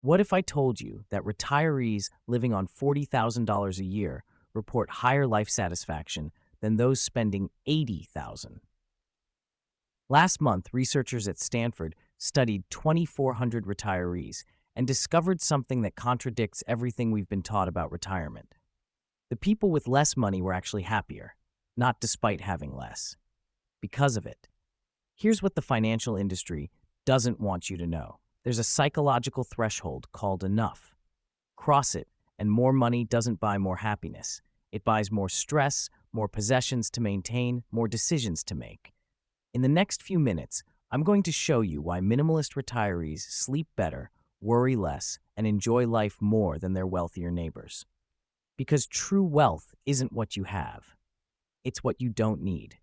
What if I told you that retirees living on $40,000 a year report higher life satisfaction than those spending $80,000? Last month, researchers at Stanford studied 2,400 retirees and discovered something that contradicts everything we've been taught about retirement. The people with less money were actually happier, not despite having less, because of it. Here's what the financial industry doesn't want you to know. There's a psychological threshold called enough. Cross it, and more money doesn't buy more happiness. It buys more stress, more possessions to maintain, more decisions to make. In the next few minutes, I'm going to show you why minimalist retirees sleep better, worry less, and enjoy life more than their wealthier neighbors. Because true wealth isn't what you have. It's what you don't need.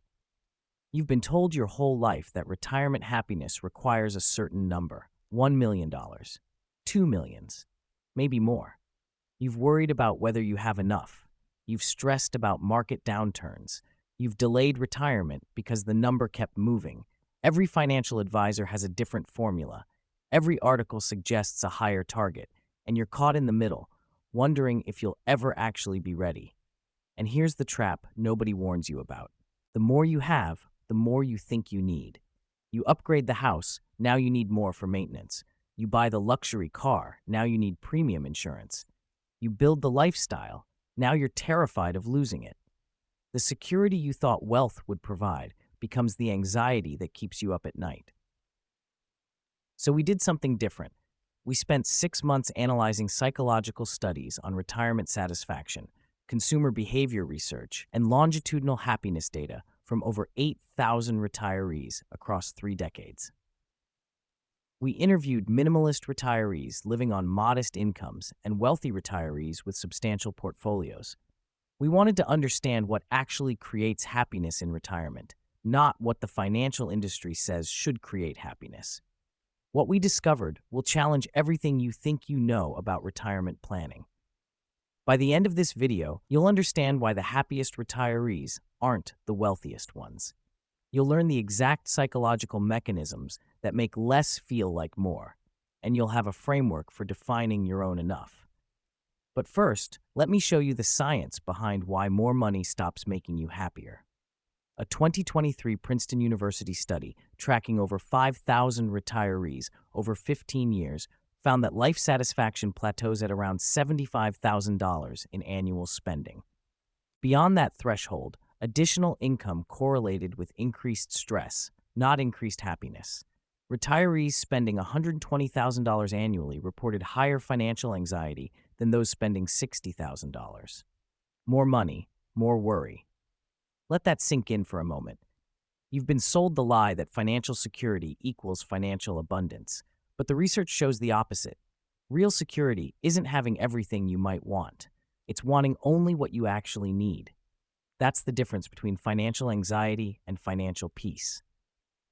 You've been told your whole life that retirement happiness requires a certain number, $1 million, $2 million, maybe more. You've worried about whether you have enough. You've stressed about market downturns. You've delayed retirement because the number kept moving. Every financial advisor has a different formula. Every article suggests a higher target, and you're caught in the middle, wondering if you'll ever actually be ready. And here's the trap nobody warns you about. The more you have, the more you think you need. You upgrade the house, now you need more for maintenance. You buy the luxury car, now you need premium insurance. You build the lifestyle, now you're terrified of losing it. The security you thought wealth would provide becomes the anxiety that keeps you up at night. So we did something different. We spent 6 months analyzing psychological studies on retirement satisfaction, consumer behavior research, and longitudinal happiness data from over 8,000 retirees across 3 decades. We interviewed minimalist retirees living on modest incomes and wealthy retirees with substantial portfolios. We wanted to understand what actually creates happiness in retirement, not what the financial industry says should create happiness. What we discovered will challenge everything you think you know about retirement planning. By the end of this video, you'll understand why the happiest retirees aren't the wealthiest ones. You'll learn the exact psychological mechanisms that make less feel like more, and you'll have a framework for defining your own enough. But first, let me show you the science behind why more money stops making you happier. A 2023 Princeton University study tracking over 5,000 retirees over 15 years found that life satisfaction plateaus at around $75,000 in annual spending. Beyond that threshold, additional income correlated with increased stress, not increased happiness. Retirees spending $120,000 annually reported higher financial anxiety than those spending $60,000. More money, more worry. Let that sink in for a moment. You've been sold the lie that financial security equals financial abundance, but the research shows the opposite. Real security isn't having everything you might want. It's wanting only what you actually need. That's the difference between financial anxiety and financial peace.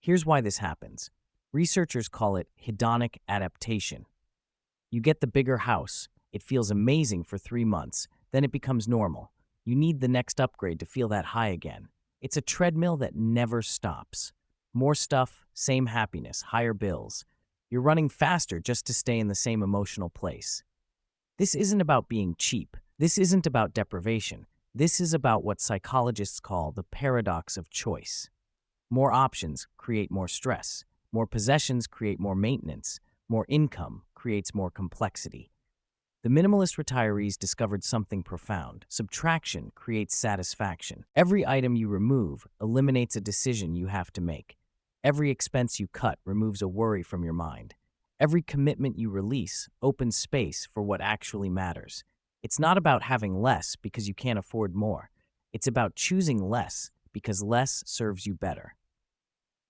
Here's why this happens. Researchers call it hedonic adaptation. You get the bigger house. It feels amazing for 3 months. Then it becomes normal. You need the next upgrade to feel that high again. It's a treadmill that never stops. More stuff, same happiness, higher bills. You're running faster just to stay in the same emotional place. This isn't about being cheap. This isn't about deprivation. This is about what psychologists call the paradox of choice. More options create more stress. More possessions create more maintenance. More income creates more complexity. The minimalist retirees discovered something profound. Subtraction creates satisfaction. Every item you remove eliminates a decision you have to make. Every expense you cut removes a worry from your mind. Every commitment you release opens space for what actually matters. It's not about having less because you can't afford more. It's about choosing less because less serves you better.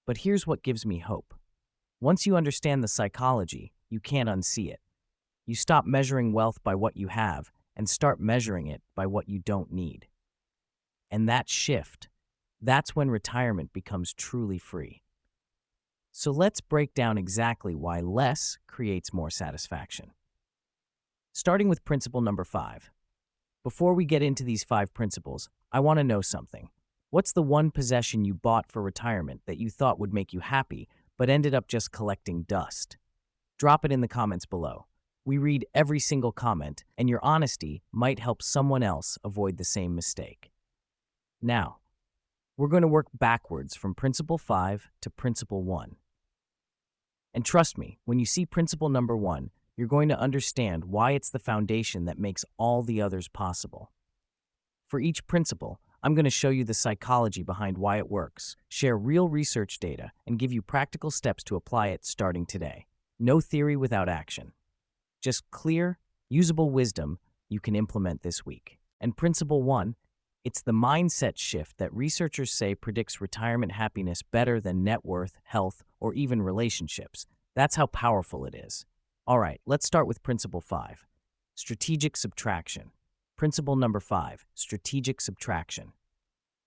But here's what gives me hope. Once you understand the psychology, you can't unsee it. You stop measuring wealth by what you have and start measuring it by what you don't need. And that shift, that's when retirement becomes truly free. So let's break down exactly why less creates more satisfaction. Starting with principle number 5. Before we get into these 5 principles, I want to know something. What's the one possession you bought for retirement that you thought would make you happy, but ended up just collecting dust? Drop it in the comments below. We read every single comment, and your honesty might help someone else avoid the same mistake. Now, we're going to work backwards from Principle 5 to Principle 1. And trust me, when you see Principle number 1, you're going to understand why it's the foundation that makes all the others possible. For each principle, I'm going to show you the psychology behind why it works, share real research data, and give you practical steps to apply it starting today. No theory without action. Just clear, usable wisdom you can implement this week. And Principle 1, it's the mindset shift that researchers say predicts retirement happiness better than net worth, health, or even relationships. That's how powerful it is. All right, let's start with Principle 5, strategic subtraction. Principle number 5, strategic subtraction.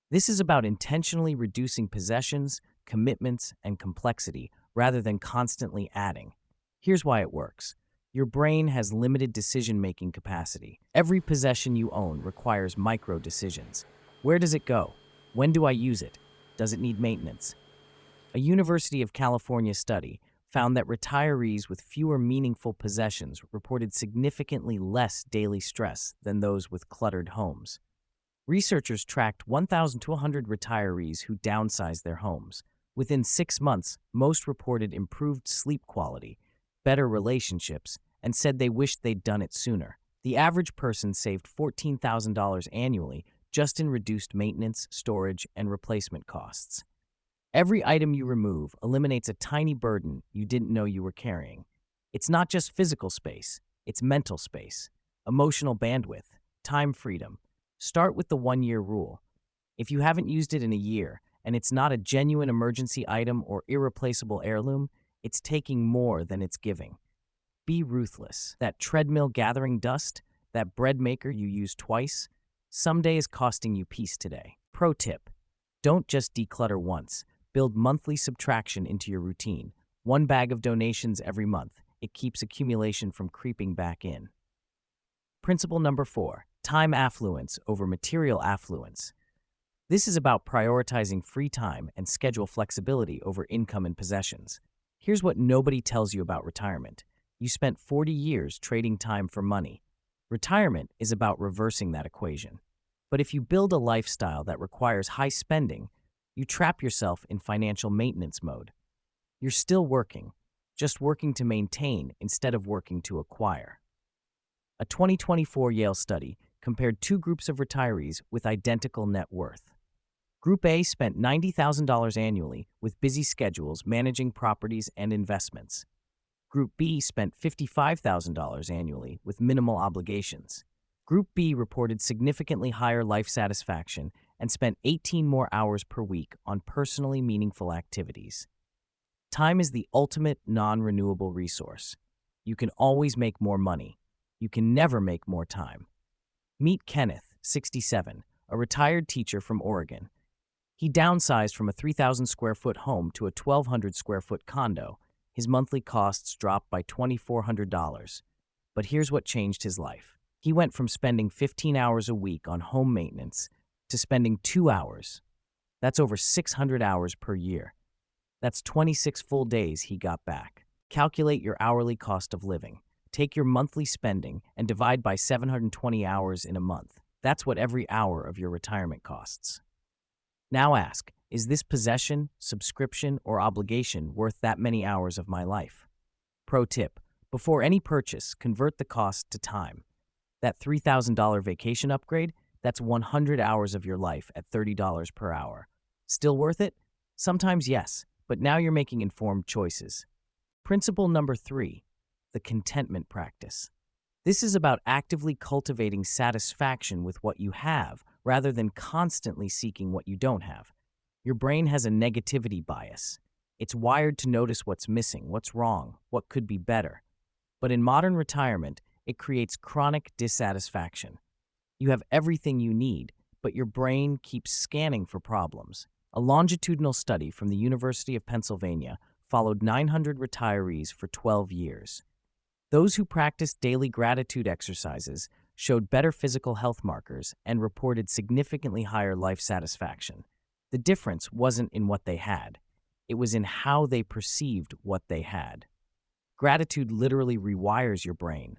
This is about intentionally reducing possessions, commitments, and complexity rather than constantly adding. Here's why it works. Your brain has limited decision-making capacity. Every possession you own requires micro-decisions. Where does it go? When do I use it? Does it need maintenance? A University of California study found that retirees with fewer meaningful possessions reported significantly less daily stress than those with cluttered homes. Researchers tracked 1,200 retirees who downsized their homes. Within 6 months, most reported improved sleep quality, better relationships, and said they wished they'd done it sooner. The average person saved $14,000 annually just in reduced maintenance, storage, and replacement costs. Every item you remove eliminates a tiny burden you didn't know you were carrying. It's not just physical space, it's mental space, emotional bandwidth, time freedom. Start with the 1-year rule. If you haven't used it in a year and it's not a genuine emergency item or irreplaceable heirloom, it's taking more than it's giving. Be ruthless. That treadmill gathering dust, that bread maker you use twice, someday is costing you peace today. Pro tip: don't just declutter once. Build monthly subtraction into your routine. 1 bag of donations every month. It keeps accumulation from creeping back in. Principle number 4, time affluence over material affluence. This is about prioritizing free time and schedule flexibility over income and possessions. Here's what nobody tells you about retirement. You spent 40 years trading time for money. Retirement is about reversing that equation. But if you build a lifestyle that requires high spending, you trap yourself in financial maintenance mode. You're still working, just working to maintain instead of working to acquire. A 2024 Yale study compared 2 groups of retirees with identical net worth. Group A spent $90,000 annually with busy schedules managing properties and investments. Group B spent $55,000 annually with minimal obligations. Group B reported significantly higher life satisfaction and spent 18 more hours per week on personally meaningful activities. Time is the ultimate non-renewable resource. You can always make more money. You can never make more time. Meet Kenneth, 67, a retired teacher from Oregon. He downsized from a 3,000 square foot home to a 1,200 square foot condo. His monthly costs dropped by $2,400. But here's what changed his life. He went from spending 15 hours a week on home maintenance to spending 2 hours. That's over 600 hours per year. That's 26 full days he got back. Calculate your hourly cost of living. Take your monthly spending and divide by 720 hours in a month. That's what every hour of your retirement costs. Now ask, is this possession, subscription, or obligation worth that many hours of my life? Pro tip: before any purchase, convert the cost to time. That $3,000 vacation upgrade, that's 100 hours of your life at $30 per hour. Still worth it? Sometimes yes, but now you're making informed choices. Principle number 3, the contentment practice. This is about actively cultivating satisfaction with what you have rather than constantly seeking what you don't have. Your brain has a negativity bias. It's wired to notice what's missing, what's wrong, what could be better. But in modern retirement, it creates chronic dissatisfaction. You have everything you need, but your brain keeps scanning for problems. A longitudinal study from the University of Pennsylvania followed 900 retirees for 12 years. Those who practiced daily gratitude exercises showed better physical health markers and reported significantly higher life satisfaction. The difference wasn't in what they had. It was in how they perceived what they had. Gratitude literally rewires your brain.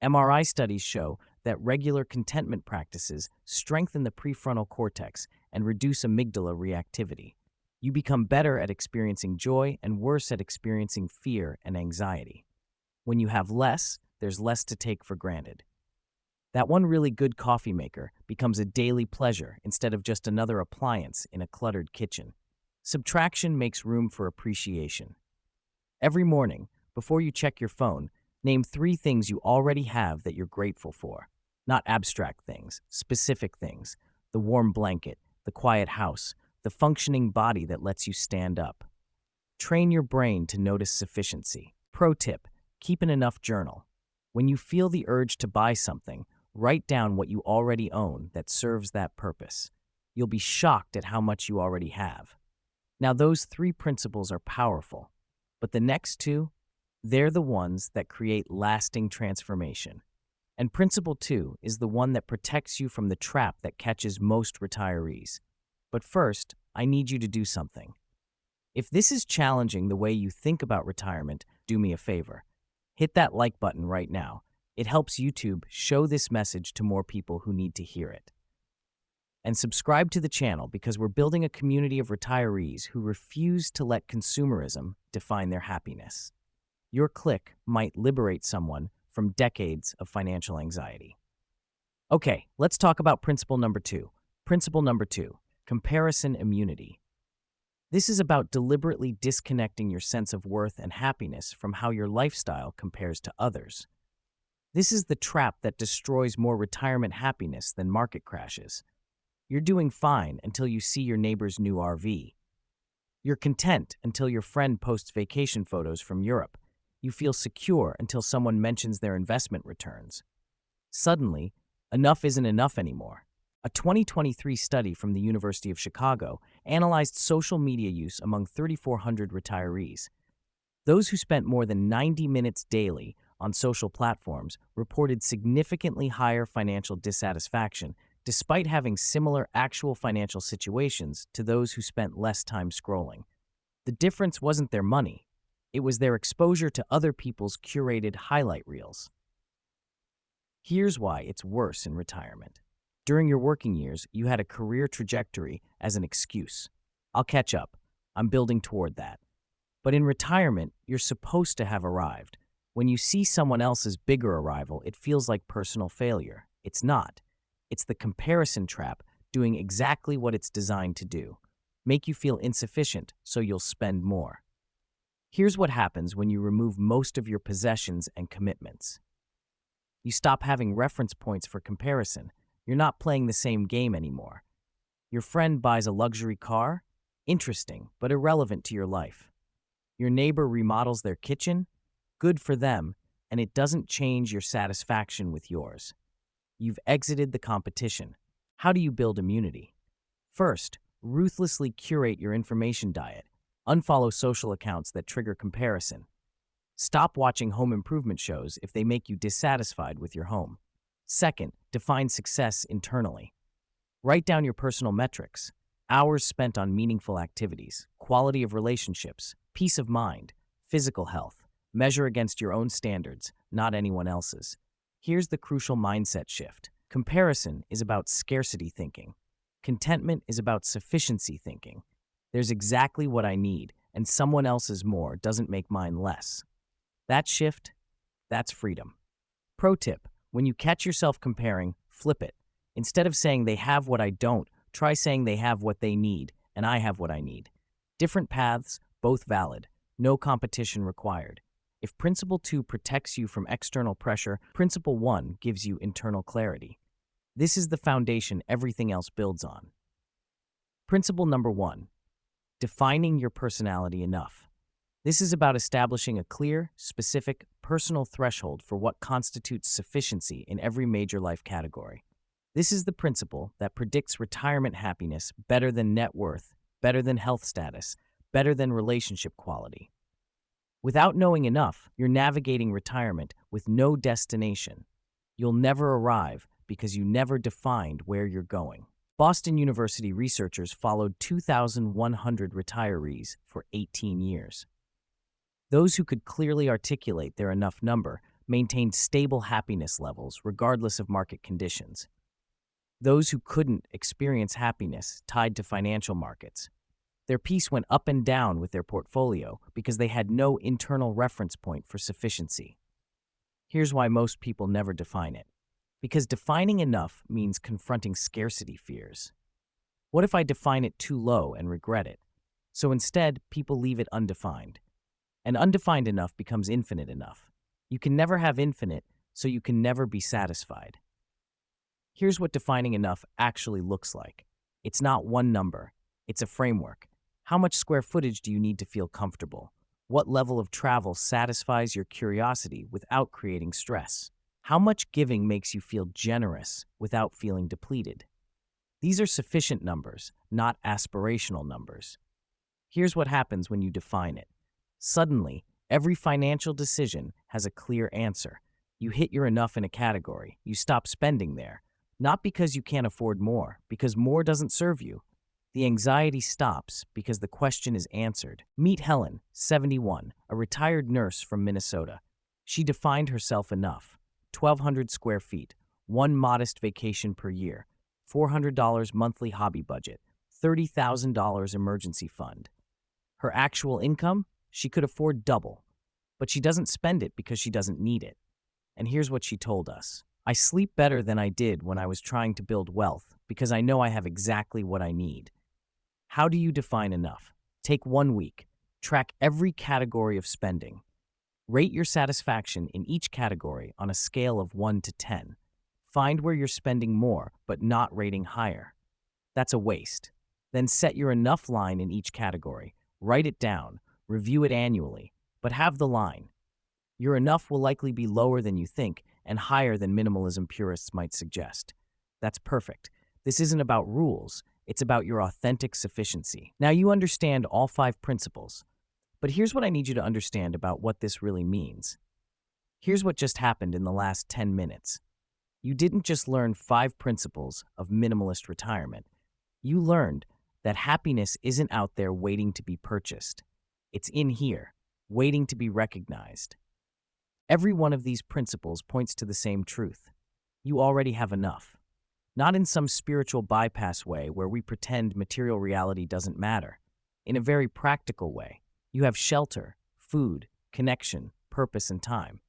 MRI studies show that regular contentment practices strengthen the prefrontal cortex and reduce amygdala reactivity. You become better at experiencing joy and worse at experiencing fear and anxiety. When you have less, there's less to take for granted. That one really good coffee maker becomes a daily pleasure instead of just another appliance in a cluttered kitchen. Subtraction makes room for appreciation. Every morning, before you check your phone, name 3 things you already have that you're grateful for. Not abstract things, specific things. The warm blanket, the quiet house, the functioning body that lets you stand up. Train your brain to notice sufficiency. Pro tip, keep an enough journal. When you feel the urge to buy something, write down what you already own that serves that purpose. You'll be shocked at how much you already have. Now, those 3 principles are powerful, but the next 2, they're the ones that create lasting transformation. And principle 2 is the one that protects you from the trap that catches most retirees. But first, I need you to do something. If this is challenging the way you think about retirement, do me a favor. Hit that like button right now. It helps YouTube show this message to more people who need to hear it. And subscribe to the channel because we're building a community of retirees who refuse to let consumerism define their happiness. Your click might liberate someone from decades of financial anxiety. Okay, let's talk about principle number 2. Principle number 2, comparison immunity. This is about deliberately disconnecting your sense of worth and happiness from how your lifestyle compares to others. This is the trap that destroys more retirement happiness than market crashes. You're doing fine until you see your neighbor's new RV. You're content until your friend posts vacation photos from Europe. You feel secure until someone mentions their investment returns. Suddenly, enough isn't enough anymore. A 2023 study from the University of Chicago analyzed social media use among 3,400 retirees. Those who spent more than 90 minutes daily on social platforms reported significantly higher financial dissatisfaction despite having similar actual financial situations to those who spent less time scrolling. The difference wasn't their money. It was their exposure to other people's curated highlight reels. Here's why it's worse in retirement. During your working years, you had a career trajectory as an excuse. I'll catch up. I'm building toward that. But in retirement, you're supposed to have arrived. When you see someone else's bigger arrival, it feels like personal failure. It's not. It's the comparison trap doing exactly what it's designed to do. Make you feel insufficient so you'll spend more. Here's what happens when you remove most of your possessions and commitments. You stop having reference points for comparison. You're not playing the same game anymore. Your friend buys a luxury car? Interesting, but irrelevant to your life. Your neighbor remodels their kitchen? Good for them, and it doesn't change your satisfaction with yours. You've exited the competition. How do you build immunity? First, ruthlessly curate your information diet. Unfollow social accounts that trigger comparison. Stop watching home improvement shows if they make you dissatisfied with your home. Second, define success internally. Write down your personal metrics, hours spent on meaningful activities, quality of relationships, peace of mind, physical health. Measure against your own standards, not anyone else's. Here's the crucial mindset shift. Comparison is about scarcity thinking. Contentment is about sufficiency thinking. There's exactly what I need, and someone else's more doesn't make mine less. That shift, that's freedom. Pro tip, when you catch yourself comparing, flip it. Instead of saying they have what I don't, try saying they have what they need, and I have what I need. Different paths, both valid. No competition required. If Principle 2 protects you from external pressure, Principle 1 gives you internal clarity. This is the foundation everything else builds on. Principle number 1, defining your personality enough. This is about establishing a clear, specific, personal threshold for what constitutes sufficiency in every major life category. This is the principle that predicts retirement happiness better than net worth, better than health status, better than relationship quality. Without knowing enough, you're navigating retirement with no destination. You'll never arrive because you never defined where you're going. Boston University researchers followed 2,100 retirees for 18 years. Those who could clearly articulate their enough number maintained stable happiness levels regardless of market conditions. Those who couldn't experience happiness tied to financial markets. Their peace went up and down with their portfolio because they had no internal reference point for sufficiency. Here's why most people never define it. Because defining enough means confronting scarcity fears. What if I define it too low and regret it? So instead, people leave it undefined. And undefined enough becomes infinite enough. You can never have infinite, so you can never be satisfied. Here's what defining enough actually looks like. It's not one number. It's a framework. How much square footage do you need to feel comfortable? What level of travel satisfies your curiosity without creating stress? How much giving makes you feel generous without feeling depleted? These are sufficient numbers, not aspirational numbers. Here's what happens when you define it. Suddenly, every financial decision has a clear answer. You hit your enough in a category. You stop spending there. Not because you can't afford more, because more doesn't serve you. The anxiety stops because the question is answered. Meet Helen, 71, a retired nurse from Minnesota. She defined herself enough. 1,200 square feet, one modest vacation per year, $400 monthly hobby budget, $30,000 emergency fund. Her actual income? She could afford double. But she doesn't spend it because she doesn't need it. And here's what she told us. I sleep better than I did when I was trying to build wealth because I know I have exactly what I need. How do you define enough? Take 1 week. Track every category of spending. Rate your satisfaction in each category on a scale of 1 to 10. Find where you're spending more but not rating higher. That's a waste. Then set your enough line in each category. Write it down. Review it annually. But have the line. Your enough will likely be lower than you think and higher than minimalism purists might suggest. That's perfect. This isn't about rules. It's about your authentic sufficiency. Now you understand all 5 principles. But here's what I need you to understand about what this really means. Here's what just happened in the last 10 minutes. You didn't just learn 5 principles of minimalist retirement. You learned that happiness isn't out there waiting to be purchased. It's in here, waiting to be recognized. Every one of these principles points to the same truth. You already have enough. Not in some spiritual bypass way where we pretend material reality doesn't matter. In a very practical way. You have shelter, food, connection, purpose, and time.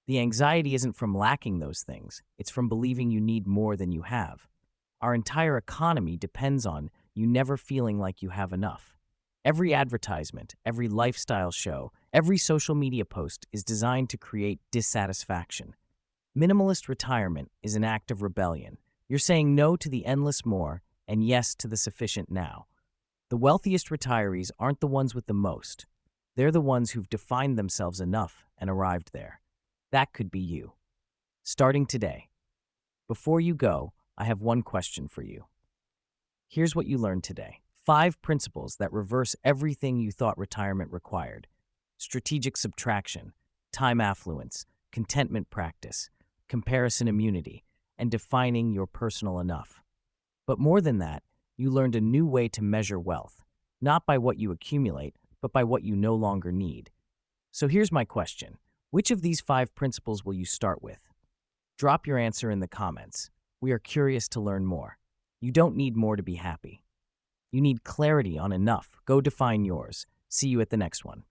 The anxiety isn't from lacking those things. It's from believing you need more than you have. Our entire economy depends on you never feeling like you have enough. Every advertisement, every lifestyle show, every social media post is designed to create dissatisfaction. Minimalist retirement is an act of rebellion. You're saying no to the endless more and yes to the sufficient now. The wealthiest retirees aren't the ones with the most. They're the ones who've defined themselves enough and arrived there. That could be you. Starting today. Before you go, I have one question for you. Here's what you learned today. 5 principles that reverse everything you thought retirement required. Strategic subtraction, time affluence, contentment practice, comparison immunity, and defining your personal enough. But more than that, you learned a new way to measure wealth, not by what you accumulate, but by what you no longer need. So here's my question. Which of these 5 principles will you start with? Drop your answer in the comments. We are curious to learn more. You don't need more to be happy. You need clarity on enough. Go define yours. See you at the next one.